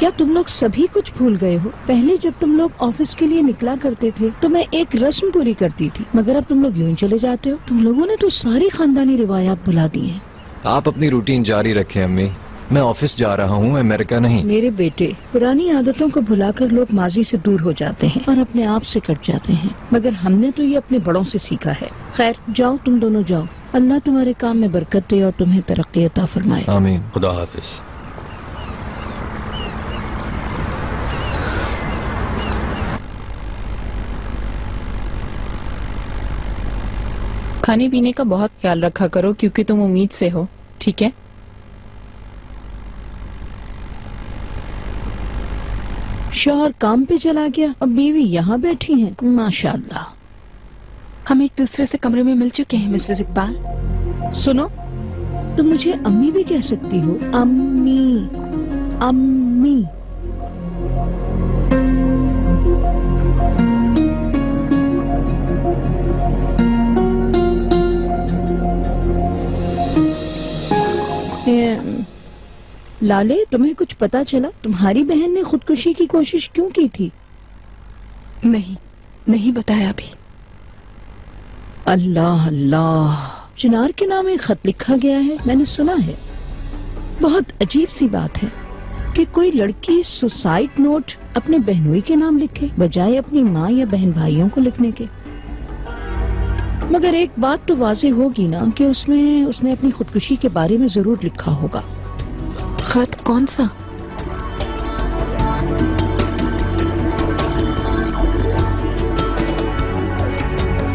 क्या तुम लोग सभी कुछ भूल गए हो? पहले जब तुम लोग ऑफिस के लिए निकला करते थे तो मैं एक रस्म पूरी करती थी, मगर अब तुम लोग यूं ही चले जाते हो। तुम लोगों ने तो सारी खानदानी रिवायात भुला दी हैं। आप अपनी रूटीन जारी रखें अम्मी, मैं ऑफिस जा रहा हूँ, अमेरिका नहीं। मेरे बेटे, पुरानी आदतों को भुलाकर लोग माजी से दूर हो जाते हैं और अपने आप से कट जाते हैं, मगर हमने तो ये अपने बड़ों से सीखा है। खैर जाओ, तुम दोनों जाओ। अल्लाह तुम्हारे काम में बरकत दे और तुम्हें तरक्की अता फरमाए। आमीन। खुदा हाफिज। खाने पीने का बहुत ख्याल रखा करो क्योंकि तुम उम्मीद से हो, ठीक है? शौहर काम पे चला गया और बीवी यहाँ बैठी है। माशाअल्लाह। हम एक दूसरे से कमरे में मिल चुके हैं मिसेस इकबाल। सुनो, तुम मुझे अम्मी भी कह सकती हो। अम्मी, अम्मी। लाले, तुम्हें कुछ पता चला? तुम्हारी बहन ने खुदकुशी की कोशिश क्यों की थी? नहीं बताया अभी। अल्लाह अल्लाह, चिनार के नाम एक खत लिखा गया है, मैंने सुना है। बहुत अजीब सी बात है कि कोई लड़की सुसाइड नोट अपने बहनोई के नाम लिखे बजाय अपनी माँ या बहन भाइयों को लिखने के। मगर एक बात तो वाज़ेह होगी ना कि उसमें उसने अपनी खुदकुशी के बारे में जरूर लिखा होगा। खत कौन सा?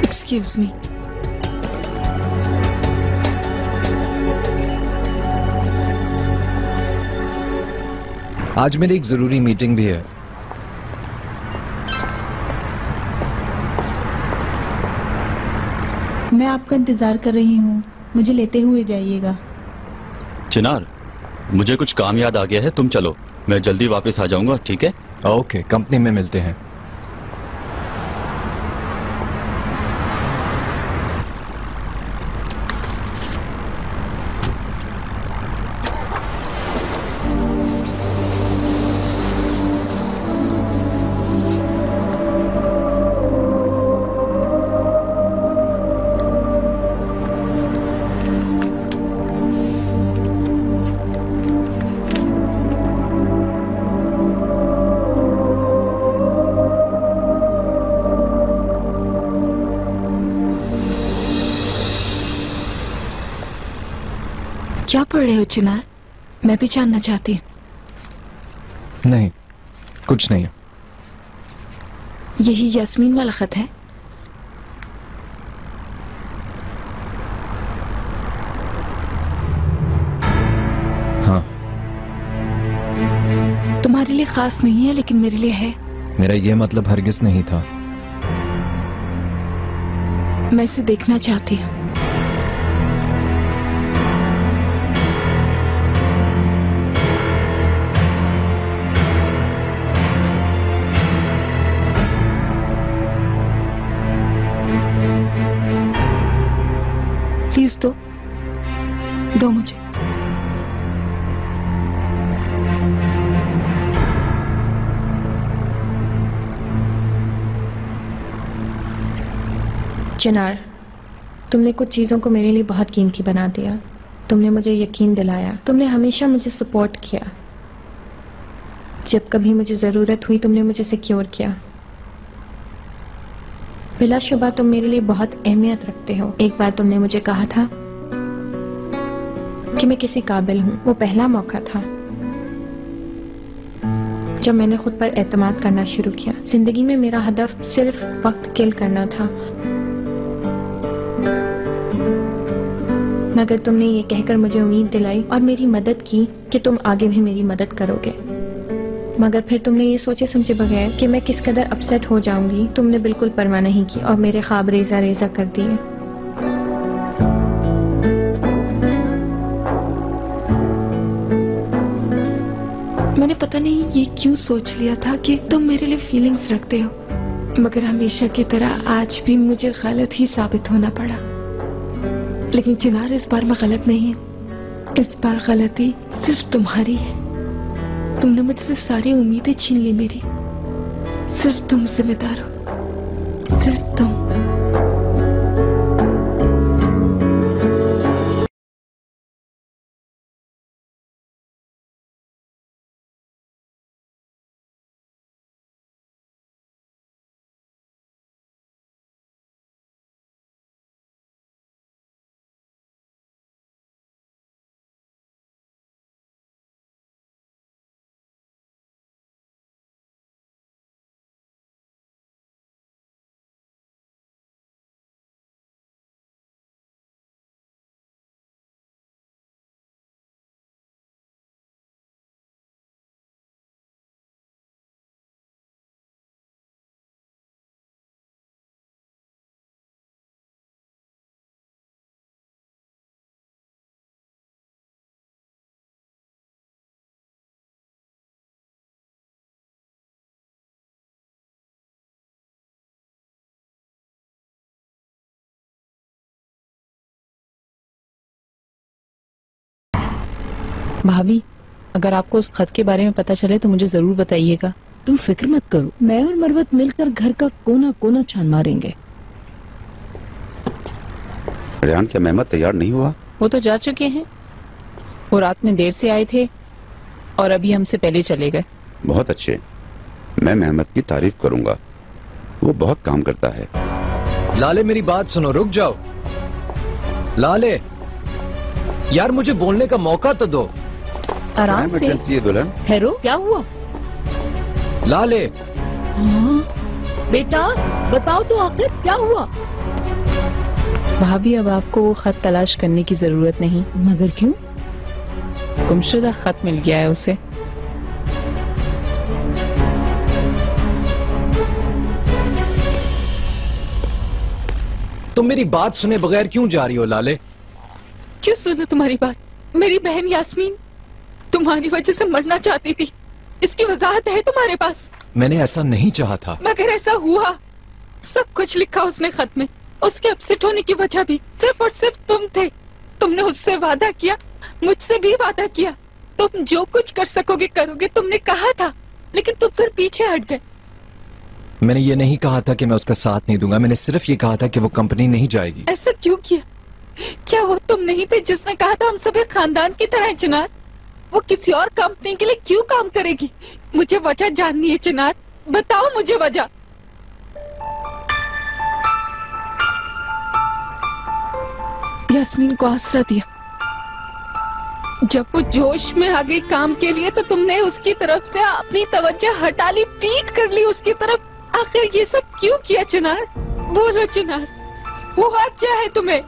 Excuse me. आज मेरी एक जरूरी मीटिंग भी है। मैं आपका इंतजार कर रही हूँ, मुझे लेते हुए जाइएगा। चिनार, मुझे कुछ काम याद आ गया है, तुम चलो, मैं जल्दी वापस आ जाऊंगा, ठीक है? ओके, कंपनी में मिलते हैं। क्या पढ़ रहे हो चिनार? मैं भी जानना चाहती हूँ। नहीं, कुछ नहीं। यही यास्मीन वाला खत है? हाँ। तुम्हारे लिए खास नहीं है लेकिन मेरे लिए है। मेरा ये मतलब हरगिज नहीं था। मैं इसे देखना चाहती हूँ। प्लीज दो मुझे। चिनार, तुमने कुछ चीज़ों को मेरे लिए बहुत कीमती बना दिया। तुमने मुझे यकीन दिलाया, तुमने हमेशा मुझे सपोर्ट किया। जब कभी मुझे ज़रूरत हुई तुमने मुझे सिक्योर किया। बिलाशुबा तुम मेरे लिए बहुत अहमियत रखते हो। एक बार तुमने मुझे कहा था कि मैं किसी काबिल हूँ। वो पहला मौका था जब मैंने खुद पर एतमाद करना शुरू किया। जिंदगी में मेरा हदफ सिर्फ वक्त किल करना था, मगर तुमने ये कहकर मुझे उम्मीद दिलाई और मेरी मदद की कि तुम आगे भी मेरी मदद करोगे। मगर फिर तुमने ये सोचे समझे बगैर कि मैं किस कदर अपसेट हो जाऊंगी, तुमने बिल्कुल परवाह नहीं की और मेरे ख्वाब रेजा रेजा कर दिए। मैंने पता नहीं ये क्यों सोच लिया था कि तुम मेरे लिए फीलिंग्स रखते हो, मगर हमेशा की तरह आज भी मुझे गलत ही साबित होना पड़ा। लेकिन चिनार, इस बार मैं गलत नहीं हूँ। इस बार गलती सिर्फ तुम्हारी है। तुमने मुझसे सारी उम्मीदें छीन ली मेरी। सिर्फ तुम जिम्मेदार हो, सिर्फ तुम। भाभी, अगर आपको उस खत के बारे में पता चले तो मुझे जरूर बताइएगा। तुम फिक्र मत करो, मैं और मरवत मिलकर घर का कोना कोना छान मारेंगे। रेहान, क्या मेहमद तैयार नहीं हुआ? वो तो जा चुके हैं। वो रात में देर से आए थे और अभी हमसे पहले चले गए। बहुत अच्छे, मैं मेहमद की तारीफ करूंगा, वो बहुत काम करता है। लाले मेरी बात सुनो, रुक जाओ। लाले यार, मुझे बोलने का मौका तो दो। आराम से। ये दुल्हन, हैरो, क्या हुआ? लाले हाँ? बेटा बताओ तो आखिर क्या हुआ? भाभी, अब आपको वो खत तलाश करने की जरूरत नहीं। मगर क्यों? गुमशुदा खत मिल गया है उसे। तुम मेरी बात सुने बगैर क्यों जा रही हो लाले? क्यों सुनो तुम्हारी बात? मेरी बहन यास्मीन तुम्हारी वजह से मरना चाहती थी, इसकी वजाहत है तुम्हारे पास? मैंने ऐसा नहीं चाहा था। मगर ऐसा हुआ। सब कुछ लिखा उसने खत में। उसके अपसेट होने की वजह भी सिर्फ और सिर्फ तुम थे। तुमने उससे वादा किया, मुझसे भी वादा किया, तुम जो कुछ कर सकोगे करोगे, तुमने कहा था, लेकिन तुम फिर पीछे हट गए। मैंने ये नहीं कहा था कि मैं उसका साथ नहीं दूंगा, मैंने सिर्फ ये कहा था कि वो कंपनी नहीं जाएगी। ऐसा क्यों किया? क्या वो तुम नहीं थे जिसने कहा था हम सब एक खानदान की तरह हैं चिनार? वो किसी और कंपनी के लिए क्यों काम करेगी? मुझे वजह जाननी है चिनार, बताओ मुझे वजह। यास्मीन को आसरा दिया, जब वो जोश में आ गई काम के लिए तो तुमने उसकी तरफ से अपनी तवज्जो हटा ली, पीट कर ली उसकी तरफ। आखिर ये सब क्यों किया चिनार? बोलो चिनार, हुआ क्या है तुम्हें?